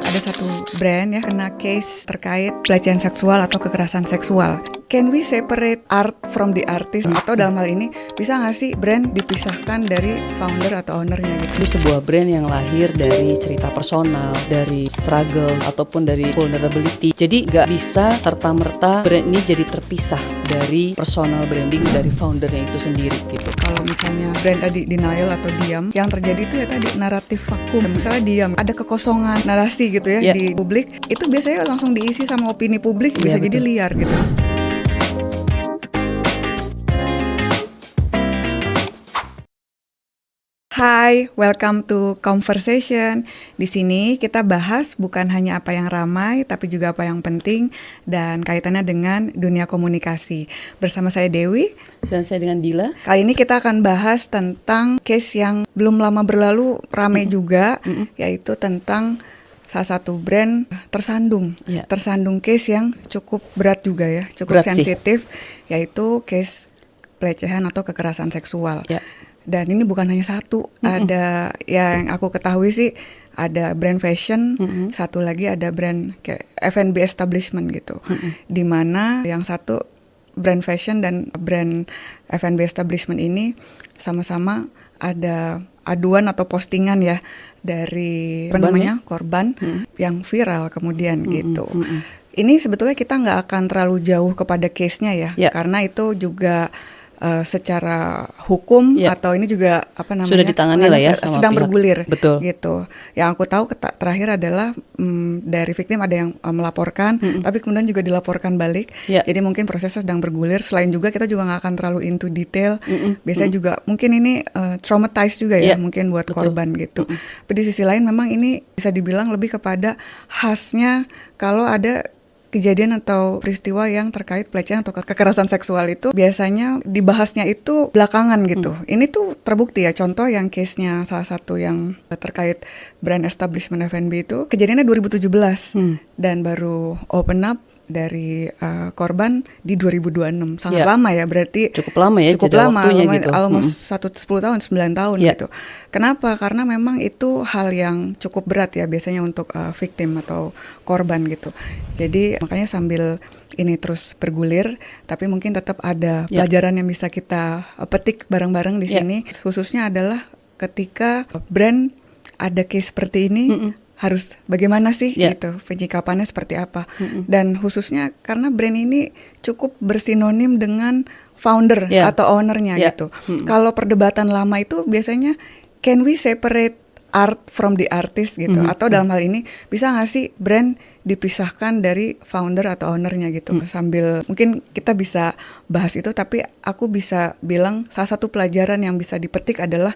ada satu brand ya kena case terkait pelecehan seksual atau kekerasan seksual. Can we separate art from the artist? Atau dalam hal ini bisa nggak sih brand dipisahkan dari founder atau ownernya gitu? Ini sebuah brand yang lahir dari cerita personal, dari struggle ataupun dari vulnerability. Jadi nggak bisa serta-merta brand ini jadi terpisah dari personal branding dari foundernya itu sendiri gitu. Kalau misalnya brand tadi denial atau diam, yang terjadi itu ya tadi naratif vakum. Misalnya diam, ada kekosongan narasi gitu ya di publik, itu biasanya langsung diisi sama opini publik, bisa jadi liar gitu. Hai, welcome to Conversation. Di sini kita bahas bukan hanya apa yang ramai, tapi juga apa yang penting dan kaitannya dengan dunia komunikasi. Bersama saya Dewi. Dan saya dengan Dila. Kali ini kita akan bahas tentang case yang belum lama berlalu ramai juga, yaitu tentang salah satu brand tersandung. Tersandung case yang cukup berat juga ya, cukup sensitif, yaitu case pelecehan atau kekerasan seksual. Dan ini bukan hanya satu, ada yang aku ketahui sih, ada brand fashion, satu lagi ada brand kayak F&B establishment gitu. Di mana yang satu brand fashion dan brand F&B establishment ini sama-sama ada aduan atau postingan ya dari korban yang viral kemudian gitu. Ini sebetulnya kita nggak akan terlalu jauh kepada case-nya ya, karena itu juga secara hukum atau ini juga apa namanya sudah ditangani lah ya sama sedang pihak. Bergulir. Betul. Gitu. Yang aku tahu terakhir adalah dari victim ada yang melaporkan, tapi kemudian juga dilaporkan balik. Jadi mungkin prosesnya sedang bergulir. Selain juga kita juga nggak akan terlalu into detail. Biasanya juga mungkin ini traumatized juga ya mungkin buat korban gitu. Tapi di sisi lain memang ini bisa dibilang lebih kepada khasnya kalau ada kejadian atau peristiwa yang terkait pelecehan atau kekerasan seksual itu biasanya dibahasnya itu belakangan gitu. Ini tuh terbukti ya, contoh yang case-nya salah satu yang terkait brand establishment F&B itu kejadiannya 2017 dan baru open up dari korban di 2026. Sangat lama ya, berarti cukup lama ya, cukup lama gitu. Almost 10 tahun, 9 tahun gitu. Kenapa? Karena memang itu hal yang cukup berat ya biasanya untuk victim atau korban gitu. Jadi makanya sambil ini terus bergulir, tapi mungkin tetap ada pelajaran yang bisa kita petik bareng-bareng di sini. Khususnya adalah ketika brand ada case seperti ini, harus bagaimana sih gitu, penyikapannya seperti apa. Dan khususnya karena brand ini cukup bersinonim dengan founder atau ownernya gitu. Kalau perdebatan lama itu biasanya can we separate art from the artist gitu, atau dalam hal ini bisa nggak sih brand dipisahkan dari founder atau ownernya gitu. Sambil mungkin kita bisa bahas itu, tapi aku bisa bilang salah satu pelajaran yang bisa dipetik adalah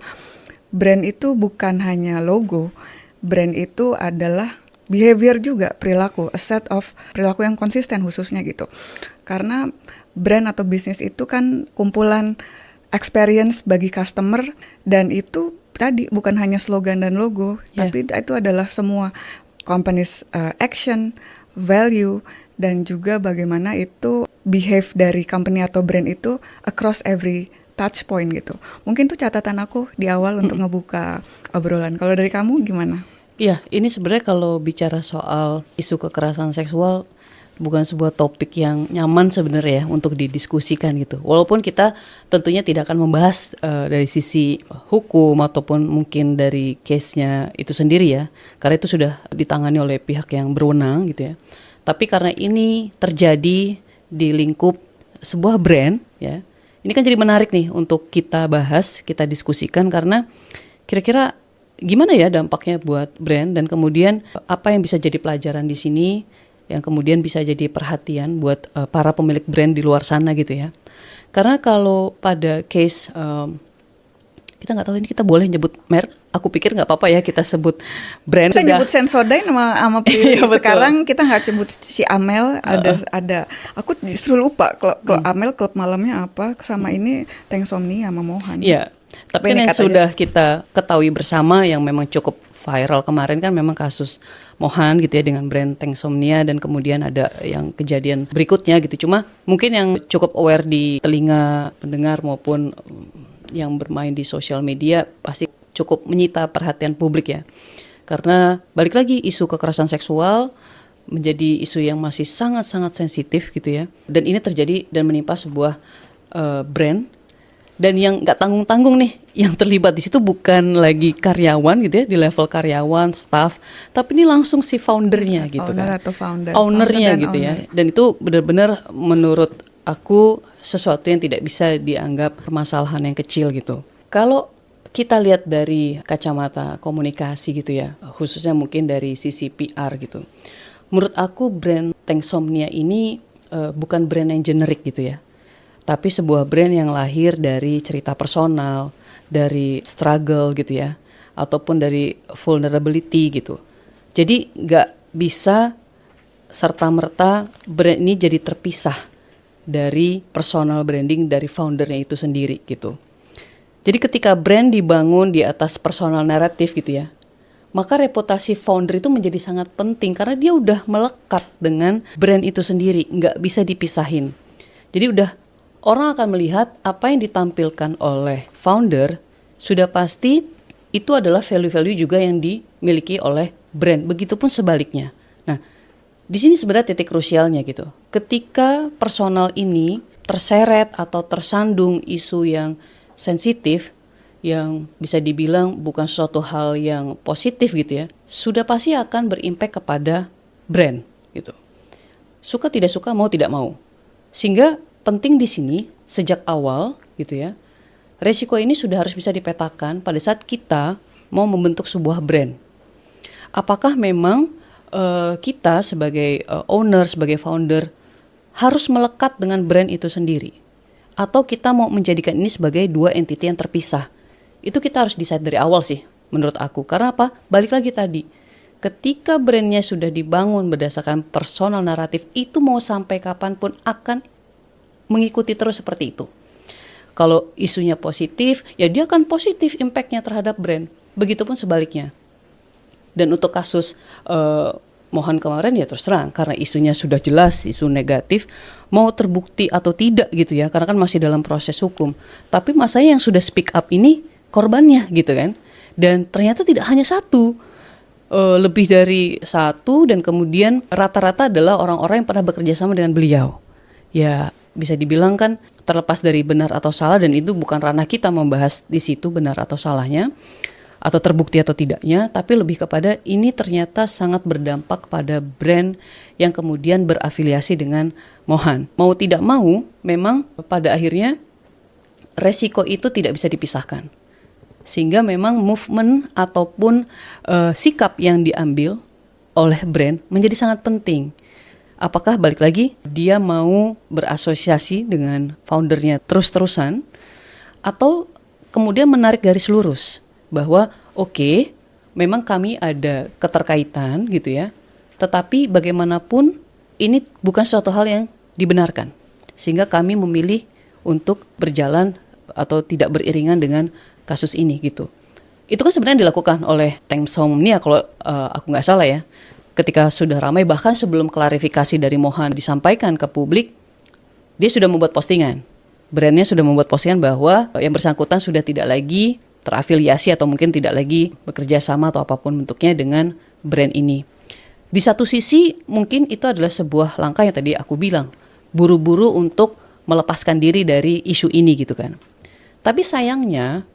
brand itu bukan hanya logo. Brand itu adalah behavior juga, perilaku, a set of perilaku yang konsisten khususnya gitu. Karena brand atau bisnis itu kan kumpulan experience bagi customer, dan itu tadi bukan hanya slogan dan logo, tapi itu adalah semua company's action, value, dan juga bagaimana itu behave dari company atau brand itu across every touch point gitu. Mungkin tuh catatan aku di awal untuk ngebuka obrolan. Kalau dari kamu gimana? Iya, ini sebenarnya kalau bicara soal isu kekerasan seksual bukan sebuah topik yang nyaman sebenarnya ya untuk didiskusikan gitu. Walaupun kita tentunya tidak akan membahas dari sisi hukum ataupun mungkin dari case-nya itu sendiri ya, karena itu sudah ditangani oleh pihak yang berwenang gitu ya. Tapi karena ini terjadi di lingkup sebuah brand ya, ini kan jadi menarik nih untuk kita bahas, kita diskusikan, karena kira-kira gimana ya dampaknya buat brand, dan kemudian apa yang bisa jadi pelajaran di sini yang kemudian bisa jadi perhatian buat para pemilik brand di luar sana gitu ya. Karena kalau pada case kita nggak tahu ini kita boleh nyebut merek, aku pikir nggak apa-apa ya kita sebut brand. Kita nyebut Sensodyne sama Pilih. Sekarang kita nggak sebut si Amel, ada. Aku justru lupa kalau Amel klub malamnya apa, sama ini Tanksomnia sama Mohan. Iya. Tapi yang sudah kita ketahui bersama yang memang cukup viral kemarin kan memang kasus Mohan gitu ya dengan brand Tanksomnia, dan kemudian ada yang kejadian berikutnya gitu. Cuma mungkin yang cukup aware di telinga pendengar maupun yang bermain di sosial media pasti cukup menyita perhatian publik ya. Karena balik lagi isu kekerasan seksual menjadi isu yang masih sangat-sangat sensitif gitu ya. Dan ini terjadi dan menimpa sebuah brand, dan yang nggak tanggung-tanggung nih, yang terlibat di situ bukan lagi karyawan gitu ya, di level karyawan, staff, tapi ini langsung si foundernya gitu Owner kan. atau founder. Ownernya Founder dan gitu ya. owner. Dan itu benar-benar menurut aku sesuatu yang tidak bisa dianggap permasalahan yang kecil gitu. Kalau kita lihat dari kacamata komunikasi gitu ya, khususnya mungkin dari sisi PR gitu. Menurut aku brand Tanksomnia ini bukan brand yang generik gitu ya. Tapi sebuah brand yang lahir dari cerita personal, dari struggle gitu ya, ataupun dari vulnerability gitu. Jadi nggak bisa serta-merta brand ini jadi terpisah dari personal branding dari foundernya itu sendiri gitu. Jadi ketika brand dibangun di atas personal naratif gitu ya, maka reputasi founder itu menjadi sangat penting karena dia udah melekat dengan brand itu sendiri, nggak bisa dipisahin. Jadi udah orang akan melihat apa yang ditampilkan oleh founder sudah pasti itu adalah value-value juga yang dimiliki oleh brand. Begitupun sebaliknya. Nah, di sini sebenarnya titik krusialnya gitu. Ketika personal ini terseret atau tersandung isu yang sensitif, yang bisa dibilang bukan suatu hal yang positif gitu ya, sudah pasti akan berimpact kepada brand gitu. Suka tidak suka, mau tidak mau. Sehingga penting di sini sejak awal gitu ya, resiko ini sudah harus bisa dipetakan pada saat kita mau membentuk sebuah brand. Apakah memang kita sebagai owner, sebagai founder harus melekat dengan brand itu sendiri, atau kita mau menjadikan ini sebagai dua entiti yang terpisah? Itu kita harus decide dari awal sih menurut aku. Karena apa? Balik lagi tadi, ketika brandnya sudah dibangun berdasarkan personal naratif, itu mau sampai kapanpun akan mengikuti terus seperti itu. Kalau isunya positif, ya dia akan positif impactnya terhadap brand. Begitupun sebaliknya. Dan untuk kasus Mohan kemarin ya terus terang, karena isunya sudah jelas, isu negatif, mau terbukti atau tidak gitu ya, karena kan masih dalam proses hukum. Tapi masanya yang sudah speak up ini korbannya gitu kan. Dan ternyata tidak hanya satu, lebih dari satu, dan kemudian rata-rata adalah orang-orang yang pernah bekerja sama dengan beliau. Ya bisa dibilang kan terlepas dari benar atau salah, dan itu bukan ranah kita membahas di situ benar atau salahnya atau terbukti atau tidaknya, tapi lebih kepada ini ternyata sangat berdampak pada brand yang kemudian berafiliasi dengan Mohan. Mau tidak mau, memang pada akhirnya resiko itu tidak bisa dipisahkan. Sehingga memang movement ataupun sikap yang diambil oleh brand menjadi sangat penting. Apakah balik lagi dia mau berasosiasi dengan foundernya terus-terusan, atau kemudian menarik garis lurus bahwa oke, memang kami ada keterkaitan gitu ya, tetapi bagaimanapun ini bukan suatu hal yang dibenarkan, sehingga kami memilih untuk berjalan atau tidak beriringan dengan kasus ini gitu. Itu kan sebenarnya dilakukan oleh Tanksomnia kalau aku nggak salah ya. Ketika sudah ramai, bahkan sebelum klarifikasi dari Mohan disampaikan ke publik, dia sudah membuat postingan. Brandnya sudah membuat postingan bahwa yang bersangkutan sudah tidak lagi terafiliasi atau mungkin tidak lagi bekerja sama atau apapun bentuknya dengan brand ini. Di satu sisi mungkin itu adalah sebuah langkah yang tadi aku bilang, buru-buru untuk melepaskan diri dari isu ini gitu kan. Tapi sayangnya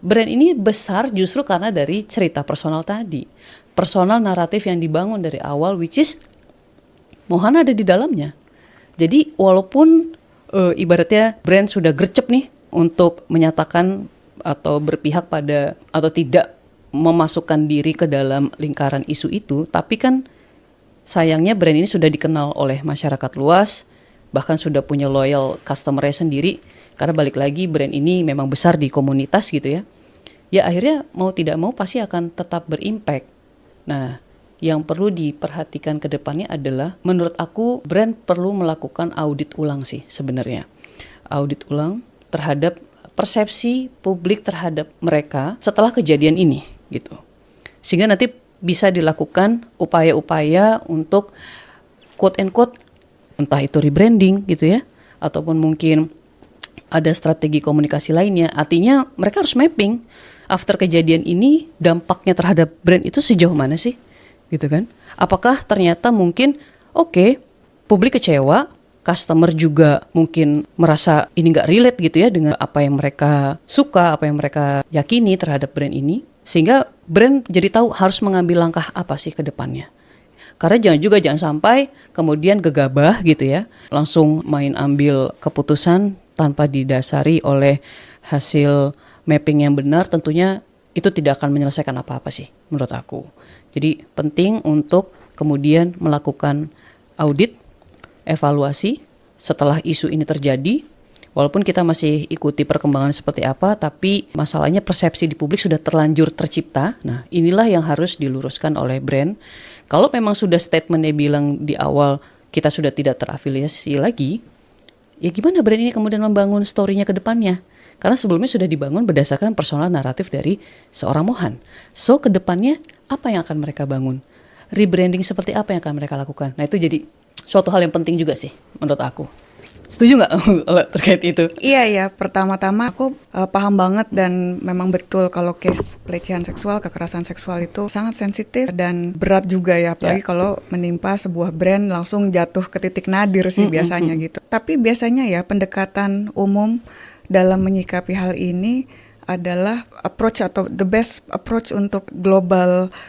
brand ini besar justru karena dari cerita personal tadi. Personal naratif yang dibangun dari awal, which is Mohan ada di dalamnya. Jadi walaupun ibaratnya brand sudah gercep nih untuk menyatakan atau berpihak pada atau tidak memasukkan diri ke dalam lingkaran isu itu, tapi kan sayangnya brand ini sudah dikenal oleh masyarakat luas, bahkan sudah punya loyal customer-nya sendiri, karena balik lagi brand ini memang besar di komunitas gitu ya. Ya akhirnya mau tidak mau pasti akan tetap berimpact. Nah, yang perlu diperhatikan ke depannya adalah menurut aku brand perlu melakukan audit ulang sih sebenarnya. Audit ulang terhadap persepsi publik terhadap mereka setelah kejadian ini gitu. Sehingga nanti bisa dilakukan upaya-upaya untuk quote and quote entah itu rebranding gitu ya, ataupun mungkin ada strategi komunikasi lainnya. Artinya mereka harus mapping after kejadian ini dampaknya terhadap brand itu sejauh mana sih? Gitu kan? Apakah ternyata mungkin oke, publik kecewa, customer juga mungkin merasa ini nggak relate gitu ya dengan apa yang mereka suka, apa yang mereka yakini terhadap brand ini, sehingga brand jadi tahu harus mengambil langkah apa sih ke depannya. Karena jangan sampai kemudian gegabah gitu ya, langsung main ambil keputusan tanpa didasari oleh hasil mapping yang benar. Tentunya itu tidak akan menyelesaikan apa-apa sih menurut aku. Jadi penting untuk kemudian melakukan audit, evaluasi setelah isu ini terjadi. Walaupun kita masih ikuti perkembangan seperti apa, tapi masalahnya persepsi di publik sudah terlanjur tercipta. Nah, inilah yang harus diluruskan oleh brand. Kalau memang sudah statementnya bilang di awal kita sudah tidak terafiliasi lagi, ya gimana brand ini kemudian membangun story-nya ke depannya? Karena sebelumnya sudah dibangun berdasarkan personal naratif dari seorang Mohan. So, ke depannya apa yang akan mereka bangun? Rebranding seperti apa yang akan mereka lakukan? Nah, itu jadi suatu hal yang penting juga sih menurut aku. Setuju nggak terkait itu? Iya, pertama-tama aku paham banget dan memang betul kalau case pelecehan seksual, kekerasan seksual itu sangat sensitif dan berat juga ya, apalagi kalau menimpa sebuah brand langsung jatuh ke titik nadir sih biasanya gitu. Tapi biasanya ya pendekatan umum dalam menyikapi hal ini adalah approach atau the best approach untuk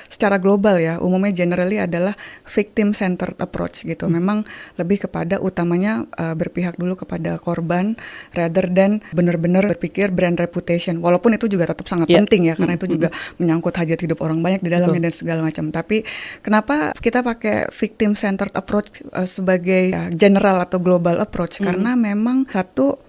secara global ya, umumnya generally adalah victim centered approach gitu. Memang lebih kepada utamanya berpihak dulu kepada korban rather than benar-benar berpikir brand reputation. Walaupun itu juga tetap sangat penting ya, karena itu juga menyangkut hajat hidup orang banyak di dalamnya dan segala macam. Tapi kenapa kita pakai victim centered approach sebagai general atau global approach? Karena memang satu,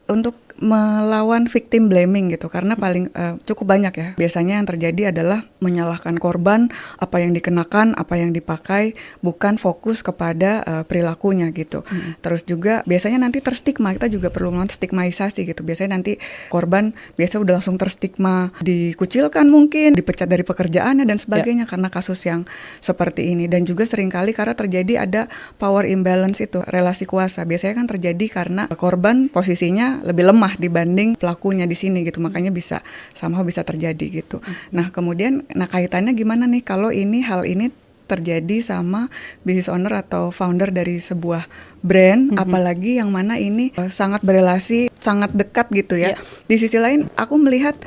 untuk melawan victim blaming gitu, karena paling cukup banyak ya biasanya yang terjadi adalah menyalahkan korban, apa yang dikenakan, apa yang dipakai, bukan fokus kepada perilakunya gitu. Terus juga biasanya nanti terstigma, kita juga perlu melakukan stigmaisasi gitu. Biasanya nanti korban biasa udah langsung terstigma, dikucilkan mungkin, dipecat dari pekerjaannya dan sebagainya karena kasus yang seperti ini. Dan juga seringkali karena terjadi ada power imbalance itu, relasi kuasa. Biasanya kan terjadi karena korban posisinya lebih lemah dibanding pelakunya di sini gitu, makanya bisa terjadi gitu. Nah kemudian, kaitannya gimana nih kalau hal ini terjadi sama business owner atau founder dari sebuah brand, apalagi yang mana ini sangat berelasi, sangat dekat gitu ya. Di sisi lain aku melihat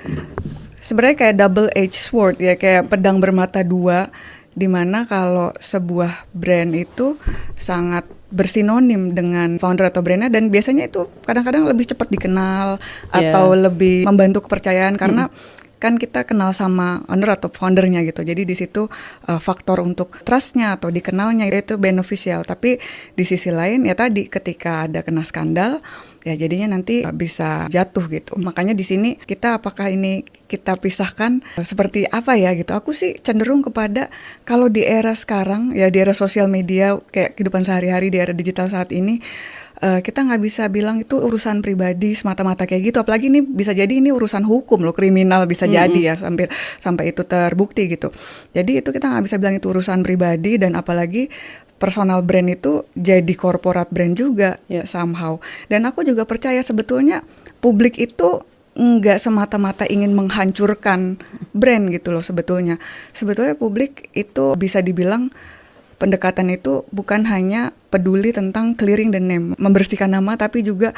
sebenarnya kayak double edged sword ya, kayak pedang bermata dua, dimana kalau sebuah brand itu sangat bersinonim dengan founder atau brandnya, dan biasanya itu kadang-kadang lebih cepat dikenal atau lebih membantu kepercayaan karena kan kita kenal sama owner atau foundernya gitu. Jadi di situ faktor untuk trustnya atau dikenalnya itu beneficial. Tapi di sisi lain ya tadi ketika ada kena skandal ya jadinya nanti bisa jatuh gitu. Makanya di sini apakah ini kita pisahkan seperti apa ya gitu. Aku sih cenderung kepada kalau di era sekarang ya, di era sosial media kayak kehidupan sehari-hari, di era digital saat ini, kita nggak bisa bilang itu urusan pribadi semata-mata kayak gitu. Apalagi ini bisa jadi ini urusan hukum loh, kriminal bisa jadi ya sampai itu terbukti gitu. Jadi itu kita nggak bisa bilang itu urusan pribadi, dan apalagi personal brand itu jadi corporate brand juga somehow. Dan aku juga percaya sebetulnya publik itu nggak semata-mata ingin menghancurkan brand gitu loh sebetulnya. Sebetulnya publik itu bisa dibilang pendekatan itu bukan hanya peduli tentang clearing the name, membersihkan nama, tapi juga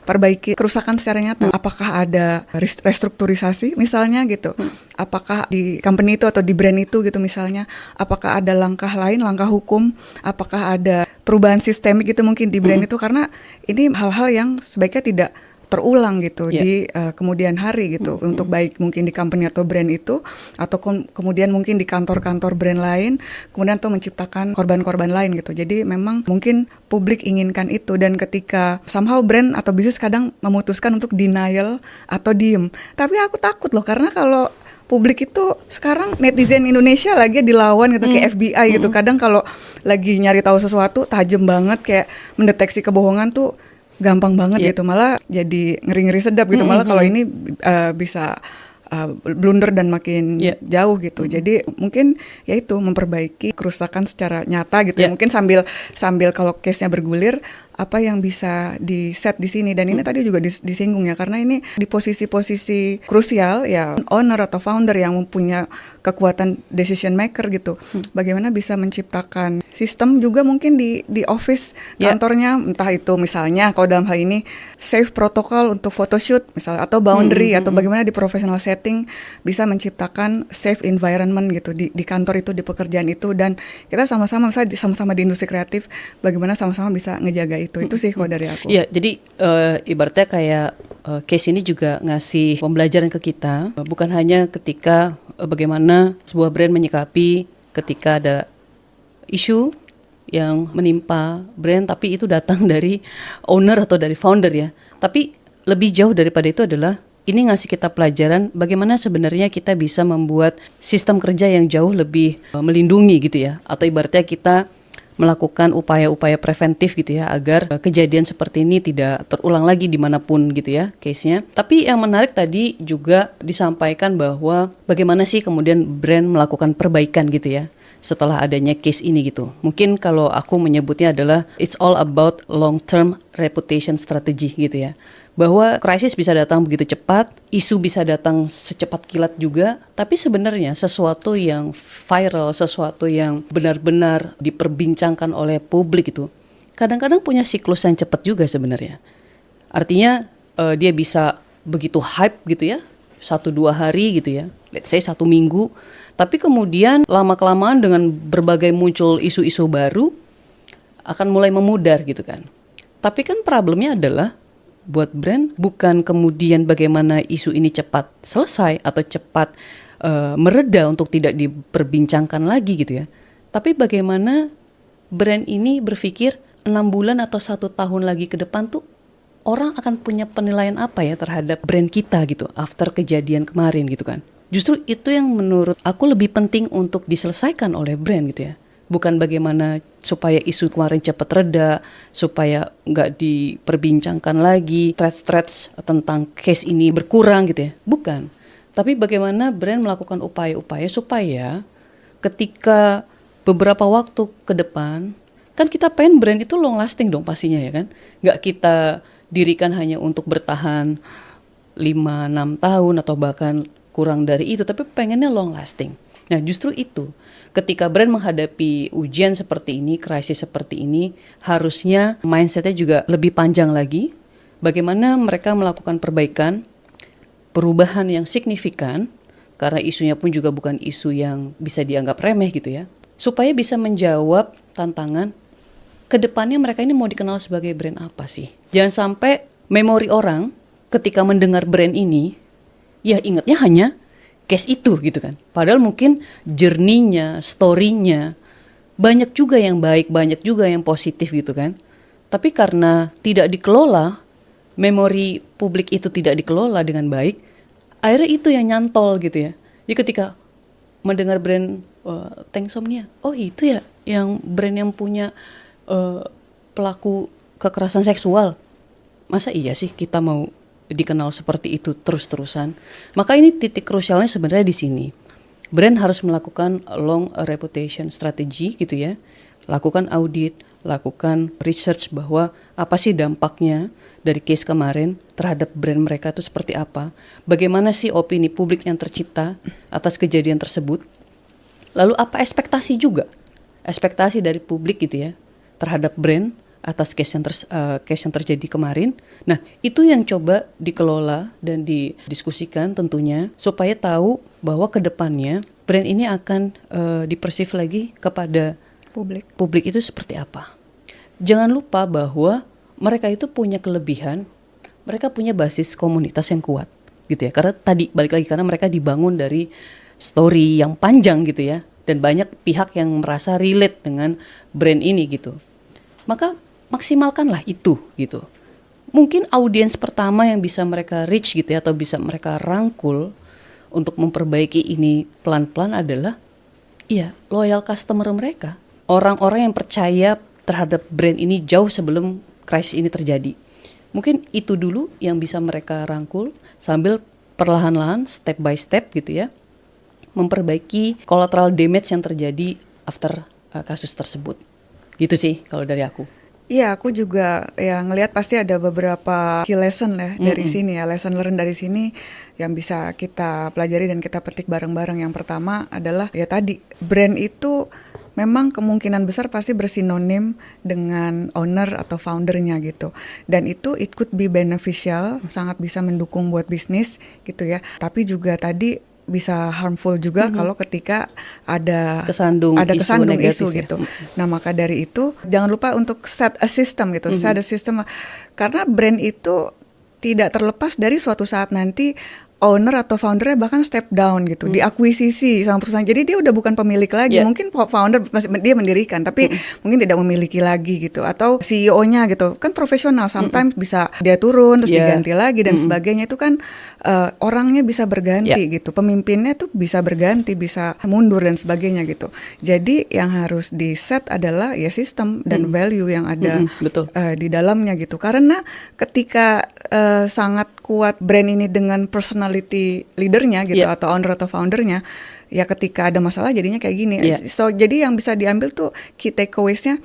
perbaiki kerusakan secara nyata. Apakah ada restrukturisasi misalnya gitu, apakah di company itu atau di brand itu gitu misalnya, apakah ada langkah lain, langkah hukum, apakah ada perubahan sistemik gitu mungkin di brand itu, karena ini hal-hal yang sebaiknya tidak terulang gitu di kemudian hari gitu, untuk baik mungkin di company atau brand itu, atau kemudian mungkin di kantor-kantor brand lain, kemudian tuh menciptakan korban-korban lain gitu. Jadi memang mungkin publik inginkan itu, dan ketika somehow brand atau bisnis kadang memutuskan untuk denial atau diem. Tapi aku takut loh, karena kalau publik itu sekarang netizen Indonesia lagi dilawan gitu kayak FBI gitu. Kadang kalau lagi nyari tahu sesuatu tajam banget, kayak mendeteksi kebohongan tuh gampang banget gitu, malah jadi ngeri-ngeri sedap gitu. Malah kalau ini bisa blunder dan makin jauh gitu. Jadi mungkin ya itu memperbaiki kerusakan secara nyata gitu ya. Mungkin sambil kalau case-nya bergulir, apa yang bisa di set di sini. Dan ini tadi juga disinggung ya, karena ini di posisi-posisi krusial ya, owner atau founder yang mempunyai kekuatan decision maker gitu. Bagaimana bisa menciptakan sistem juga mungkin di office kantornya, entah itu misalnya kalau dalam hal ini safe protokol untuk photoshoot misalnya, atau boundary, atau bagaimana di professional setting bisa menciptakan safe environment gitu di kantor itu, di pekerjaan itu. Dan kita sama-sama misalnya sama-sama di industri kreatif, bagaimana sama-sama bisa ngejaga itu sih kalau dari aku. Iya, jadi ibaratnya kayak case ini juga ngasih pembelajaran ke kita, bukan hanya ketika bagaimana sebuah brand menyikapi ketika ada isu yang menimpa brand, tapi itu datang dari owner atau dari founder ya. Tapi lebih jauh daripada itu adalah ini ngasih kita pelajaran bagaimana sebenarnya kita bisa membuat sistem kerja yang jauh lebih melindungi gitu ya. Atau ibaratnya kita melakukan upaya-upaya preventif gitu ya, agar kejadian seperti ini tidak terulang lagi dimanapun gitu ya case-nya. Tapi yang menarik tadi juga disampaikan bahwa bagaimana sih kemudian brand melakukan perbaikan gitu ya setelah adanya case ini gitu. Mungkin kalau aku menyebutnya adalah it's all about long-term reputation strategy gitu ya. Bahwa krisis bisa datang begitu cepat, isu bisa datang secepat kilat juga, tapi sebenarnya sesuatu yang viral, sesuatu yang benar-benar diperbincangkan oleh publik itu, kadang-kadang punya siklus yang cepat juga sebenarnya. Artinya dia bisa begitu hype gitu ya, 1-2 hari gitu ya, let's say 1 minggu, tapi kemudian lama-kelamaan dengan berbagai muncul isu-isu baru, akan mulai memudar gitu kan. Tapi kan problemnya adalah buat brand bukan kemudian bagaimana isu ini cepat selesai atau cepat mereda untuk tidak diperbincangkan lagi gitu ya. Tapi bagaimana brand ini berpikir 6 bulan atau 1 tahun lagi ke depan tuh orang akan punya penilaian apa ya terhadap brand kita gitu after kejadian kemarin gitu kan. Justru itu yang menurut aku lebih penting untuk diselesaikan oleh brand gitu ya. Bukan bagaimana supaya isu kemarin cepat reda, supaya nggak diperbincangkan lagi, threats tentang case ini berkurang gitu ya. Bukan. Tapi bagaimana brand melakukan upaya-upaya supaya ketika beberapa waktu ke depan, kan kita pengen brand itu long lasting dong pastinya ya kan. Nggak kita dirikan hanya untuk bertahan 5-6 tahun atau bahkan kurang dari itu, tapi pengennya long lasting. Nah justru itu, ketika brand menghadapi ujian seperti ini, krisis seperti ini, harusnya mindsetnya juga lebih panjang lagi. Bagaimana mereka melakukan perbaikan, perubahan yang signifikan, karena isunya pun juga bukan isu yang bisa dianggap remeh gitu ya, supaya bisa menjawab tantangan kedepannya mereka ini mau dikenal sebagai brand apa sih. Jangan sampai memori orang ketika mendengar brand ini, ya ingatnya hanya case itu gitu kan. Padahal mungkin journey-nya, story-nya banyak juga yang baik, banyak juga yang positif gitu kan. Tapi karena tidak dikelola, memori publik itu tidak dikelola dengan baik, akhirnya itu yang nyantol gitu ya. Jadi ketika mendengar brand Tanksomnia, oh itu ya yang brand yang punya pelaku kekerasan seksual. Masa iya sih kita mau dikenal seperti itu terus-terusan? Maka ini titik krusialnya sebenarnya di sini. Brand harus melakukan long reputation strategy gitu ya. Lakukan audit, lakukan research bahwa apa sih dampaknya dari case kemarin terhadap brand mereka itu seperti apa. Bagaimana sih opini publik yang tercipta atas kejadian tersebut. Lalu apa ekspektasi juga. Ekspektasi dari publik gitu ya terhadap brand atas case yang terjadi kemarin. Nah, itu yang coba dikelola dan didiskusikan tentunya supaya tahu bahwa ke depannya brand ini akan dipersif lagi kepada publik itu seperti apa. Jangan lupa bahwa mereka itu punya kelebihan, mereka punya basis komunitas yang kuat gitu ya. Karena tadi balik lagi karena mereka dibangun dari story yang panjang gitu ya, dan banyak pihak yang merasa relate dengan brand ini gitu. Maka maksimalkanlah itu gitu. Mungkin audiens pertama yang bisa mereka reach gitu ya, atau bisa mereka rangkul untuk memperbaiki ini pelan-pelan adalah loyal customer mereka. Orang-orang yang percaya terhadap brand ini jauh sebelum krisis ini terjadi. Mungkin itu dulu yang bisa mereka rangkul sambil perlahan-lahan step by step gitu ya, memperbaiki collateral damage yang terjadi after kasus tersebut. Gitu sih kalau dari aku. Iya, aku juga ya ngelihat pasti ada beberapa key lesson lah dari sini ya, lesson learn dari sini yang bisa kita pelajari dan kita petik bareng-bareng. Yang pertama adalah ya tadi, brand itu memang kemungkinan besar pasti bersinonim dengan owner atau foundernya gitu. Dan itu it could be beneficial, sangat bisa mendukung buat bisnis gitu ya. Tapi juga tadi bisa harmful juga kalau ketika ada Kesandung isu negatif ya. gitu. Nah, maka dari itu jangan lupa untuk set a system gitu, set a system, karena brand itu tidak terlepas dari suatu saat nanti owner atau foundernya bahkan step down gitu, diakuisisi sama perusahaan. Jadi dia udah bukan pemilik lagi. Mungkin founder dia mendirikan, tapi mungkin tidak memiliki lagi gitu. Atau CEO-nya gitu, kan profesional. Sometimes bisa dia turun terus diganti lagi dan sebagainya. Itu kan orangnya bisa berganti gitu, pemimpinnya tuh bisa berganti, bisa mundur dan sebagainya gitu. Jadi yang harus di set adalah ya sistem dan value yang ada betul. Di dalamnya gitu. Karena ketika sangat kuat brand ini dengan personality leadernya gitu atau owner atau foundernya, ya ketika ada masalah jadinya kayak gini. So jadi yang bisa diambil tuh key takeaways-nya,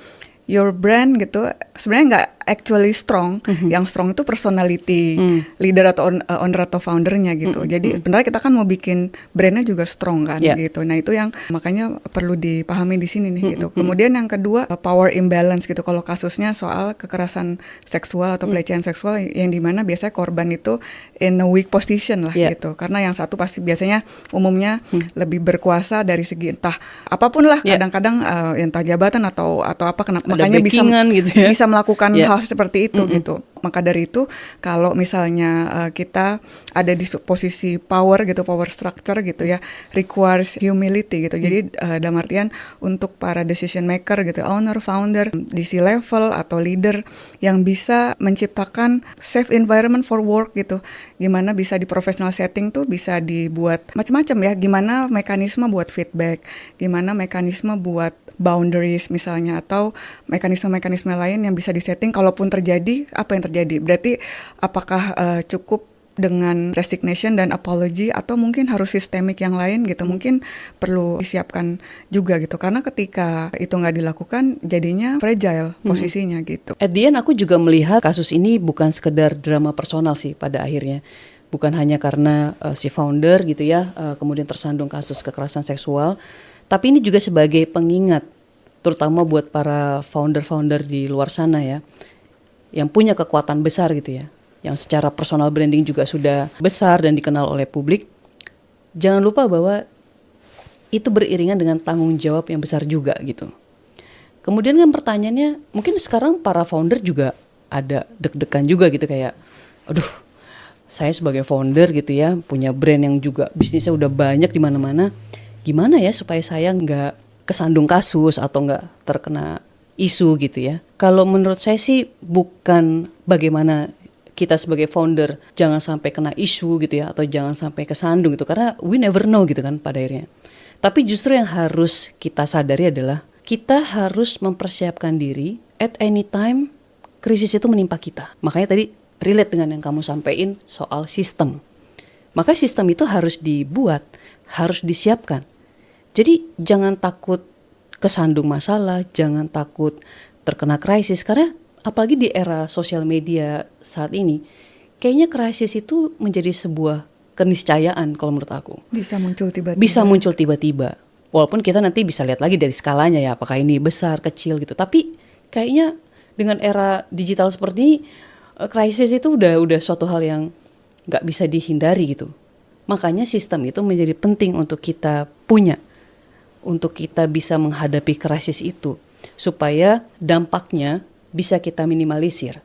your brand gitu sebenarnya nggak actually strong. Yang strong itu personality leader atau owner atau foundernya gitu. Jadi sebenarnya kita kan mau bikin brandnya juga strong kan gitu. Nah itu yang makanya perlu dipahami di sini nih gitu. Kemudian yang kedua, power imbalance gitu. Kalau kasusnya soal kekerasan seksual atau pelecehan seksual yang dimana biasanya korban itu in a weak position lah gitu. Karena yang satu pasti biasanya umumnya lebih berkuasa dari segi entah apapun lah. Kadang-kadang entah jabatan atau apa, makanya bisa gitu ya. bisa melakukan hal seperti itu gitu. Maka dari itu kalau misalnya kita ada di posisi power gitu, power structure gitu ya, requires humility gitu. Jadi dalam artian untuk para decision maker gitu, owner, founder, di C-level atau leader yang bisa menciptakan safe environment for work gitu. Gimana bisa di professional setting tuh bisa dibuat macam-macam ya. Gimana mekanisme buat feedback, gimana mekanisme buat boundaries misalnya, atau mekanisme-mekanisme lain yang bisa disetting kalaupun terjadi, apa yang terjadi. Berarti apakah cukup dengan resignation dan apology atau mungkin harus sistemik yang lain gitu. Mungkin perlu disiapkan juga gitu. Karena ketika itu nggak dilakukan jadinya fragile posisinya gitu. At the end aku juga melihat kasus ini bukan sekedar drama personal sih pada akhirnya. Bukan hanya karena si founder gitu ya kemudian tersandung kasus kekerasan seksual, tapi ini juga sebagai pengingat terutama buat para founder-founder di luar sana ya, yang punya kekuatan besar gitu ya, yang secara personal branding juga sudah besar dan dikenal oleh publik. Jangan lupa bahwa itu beriringan dengan tanggung jawab yang besar juga gitu. Kemudian kan pertanyaannya, mungkin sekarang para founder juga ada deg-degan juga gitu, kayak aduh, saya sebagai founder gitu ya, punya brand yang juga bisnisnya udah banyak di mana-mana, gimana ya supaya saya nggak kesandung kasus atau nggak terkena isu gitu ya. Kalau menurut saya sih bukan bagaimana kita sebagai founder jangan sampai kena isu gitu ya, atau jangan sampai kesandung gitu, karena we never know gitu kan pada akhirnya. Tapi justru yang harus kita sadari adalah kita harus mempersiapkan diri at any time krisis itu menimpa kita. Makanya tadi relate dengan yang kamu sampaikan soal sistem. Maka sistem itu harus dibuat, harus disiapkan. Jadi jangan takut kesandung masalah, jangan takut terkena krisis, karena apalagi di era sosial media saat ini, kayaknya krisis itu menjadi sebuah keniscayaan kalau menurut aku. Bisa muncul tiba-tiba. Bisa muncul tiba-tiba. Walaupun kita nanti bisa lihat lagi dari skalanya ya, apakah ini besar, kecil gitu. Tapi kayaknya dengan era digital seperti ini, krisis itu udah suatu hal yang nggak bisa dihindari gitu. Makanya sistem itu menjadi penting untuk kita punya, untuk kita bisa menghadapi krisis itu, supaya dampaknya bisa kita minimalisir,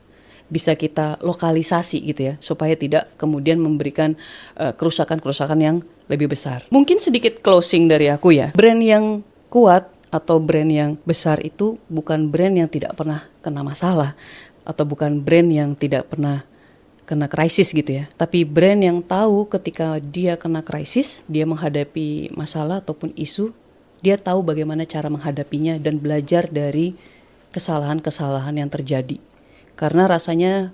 bisa kita lokalisasi gitu ya, supaya tidak kemudian memberikan kerusakan-kerusakan yang lebih besar. Mungkin sedikit closing dari aku ya, brand yang kuat atau brand yang besar itu bukan brand yang tidak pernah kena masalah, atau bukan brand yang tidak pernah kena krisis gitu ya, tapi brand yang tahu ketika dia kena krisis, dia menghadapi masalah ataupun isu, dia tahu bagaimana cara menghadapinya dan belajar dari kesalahan-kesalahan yang terjadi. Karena rasanya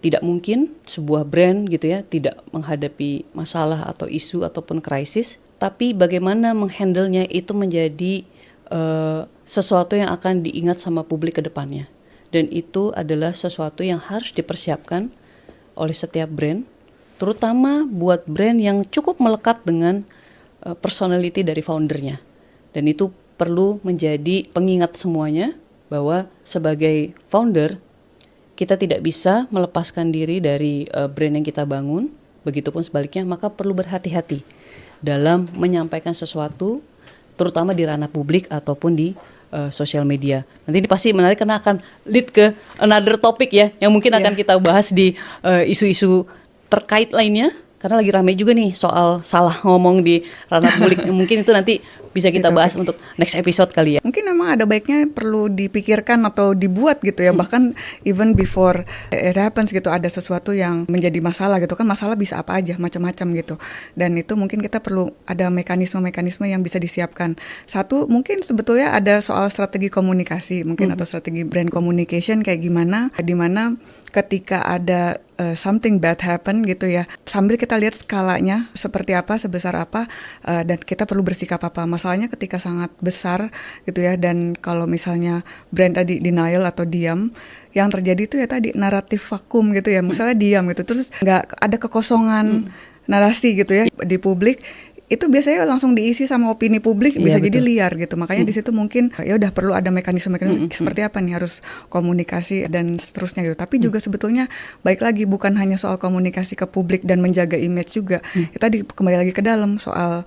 tidak mungkin sebuah brand gitu ya tidak menghadapi masalah atau isu ataupun krisis, tapi bagaimana menghandlenya itu menjadi sesuatu yang akan diingat sama publik ke depannya. dan itu adalah sesuatu yang harus dipersiapkan oleh setiap brand, terutama buat brand yang cukup melekat dengan personality dari foundernya. Dan itu perlu menjadi pengingat semuanya bahwa sebagai founder kita tidak bisa melepaskan diri dari brand yang kita bangun, begitupun sebaliknya, maka perlu berhati-hati dalam menyampaikan sesuatu, terutama di ranah publik ataupun di sosial media. Nanti ini pasti menarik karena akan lead ke another topic ya, yang mungkin akan kita bahas di isu-isu terkait lainnya, karena lagi ramai juga nih soal salah ngomong di ranah publik. Mungkin itu nanti bisa kita bahas untuk next episode kali ya. Mungkin memang ada baiknya perlu dipikirkan atau dibuat gitu ya, bahkan even before it happens gitu, ada sesuatu yang menjadi masalah gitu kan, masalah bisa apa aja, macam-macam gitu. Dan itu mungkin kita perlu ada mekanisme-mekanisme yang bisa disiapkan. Satu, mungkin sebetulnya ada soal strategi komunikasi mungkin atau strategi brand communication kayak gimana, di mana ketika ada something bad happen gitu ya, sambil kita lihat skalanya seperti apa, sebesar apa, dan kita perlu bersikap apa. Masalahnya ketika sangat besar gitu ya, dan kalau misalnya brand tadi denial atau diam, yang terjadi itu ya tadi naratif vakum gitu ya, misalnya diam gitu, terus nggak ada kekosongan narasi gitu ya di publik, itu biasanya langsung diisi sama opini publik, bisa jadi liar gitu. Makanya di situ mungkin ya udah perlu ada mekanisme-mekanisme seperti apa nih, harus komunikasi dan seterusnya gitu. Tapi juga sebetulnya baik lagi bukan hanya soal komunikasi ke publik dan menjaga image juga. Kita kembali lagi ke dalam soal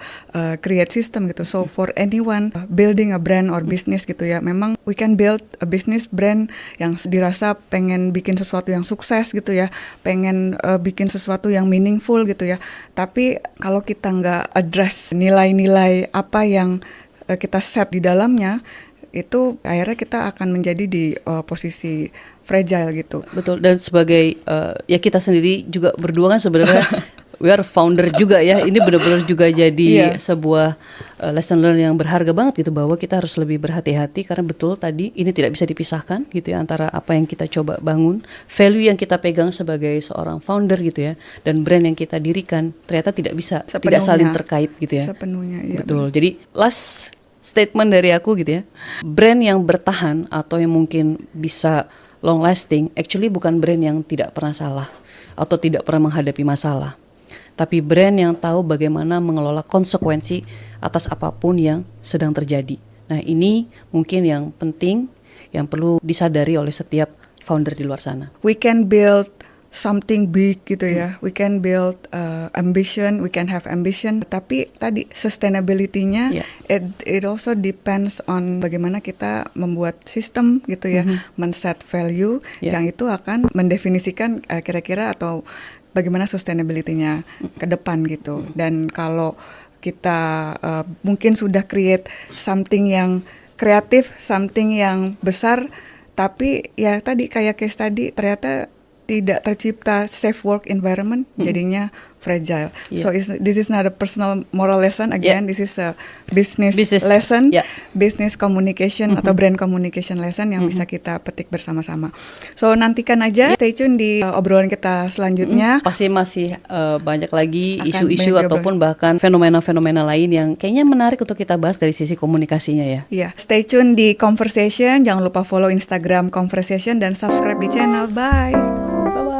create system gitu. So for anyone building a brand or business gitu ya, memang we can build a business brand yang dirasa pengen bikin sesuatu yang sukses gitu ya, pengen bikin sesuatu yang meaningful gitu ya. Tapi kalau kita nggak address nilai-nilai apa yang kita set di dalamnya, itu akhirnya kita akan menjadi di posisi fragile gitu. Betul, dan sebagai ya kita sendiri juga berdua kan sebenarnya we are founder juga ya. Ini benar-benar juga jadi sebuah lesson learn yang berharga banget gitu, bahwa kita harus lebih berhati-hati karena betul tadi ini tidak bisa dipisahkan gitu ya, antara apa yang kita coba bangun, value yang kita pegang sebagai seorang founder gitu ya, dan brand yang kita dirikan ternyata tidak bisa tidak saling terkait gitu ya. Sepenuhnya, iya. Betul. Jadi last statement dari aku gitu ya, brand yang bertahan atau yang mungkin bisa long lasting actually bukan brand yang tidak pernah salah atau tidak pernah menghadapi masalah, tapi brand yang tahu bagaimana mengelola konsekuensi atas apapun yang sedang terjadi. Nah, ini mungkin yang penting, yang perlu disadari oleh setiap founder di luar sana. We can build something big gitu ya, we can build ambition, we can have ambition, tapi tadi sustainability-nya it also depends on bagaimana kita membuat sistem gitu ya, men-set value yang itu akan mendefinisikan kira-kira atau bagaimana sustainability-nya ke depan gitu. Dan kalau kita mungkin sudah create something yang kreatif, something yang besar, tapi ya tadi kayak case tadi ternyata tidak tercipta safe work environment, jadinya fragile. So this is not a personal moral lesson again, this is a business lesson, business communication atau brand communication lesson yang bisa kita petik bersama-sama. So nantikan aja, stay tune di obrolan kita selanjutnya. Pasti masih banyak lagi isu-isu ataupun bahkan fenomena-fenomena lain yang kayaknya menarik untuk kita bahas dari sisi komunikasinya ya. Iya, stay tune di Conversation, jangan lupa follow Instagram Conversation dan subscribe di channel. Bye. Bye-bye.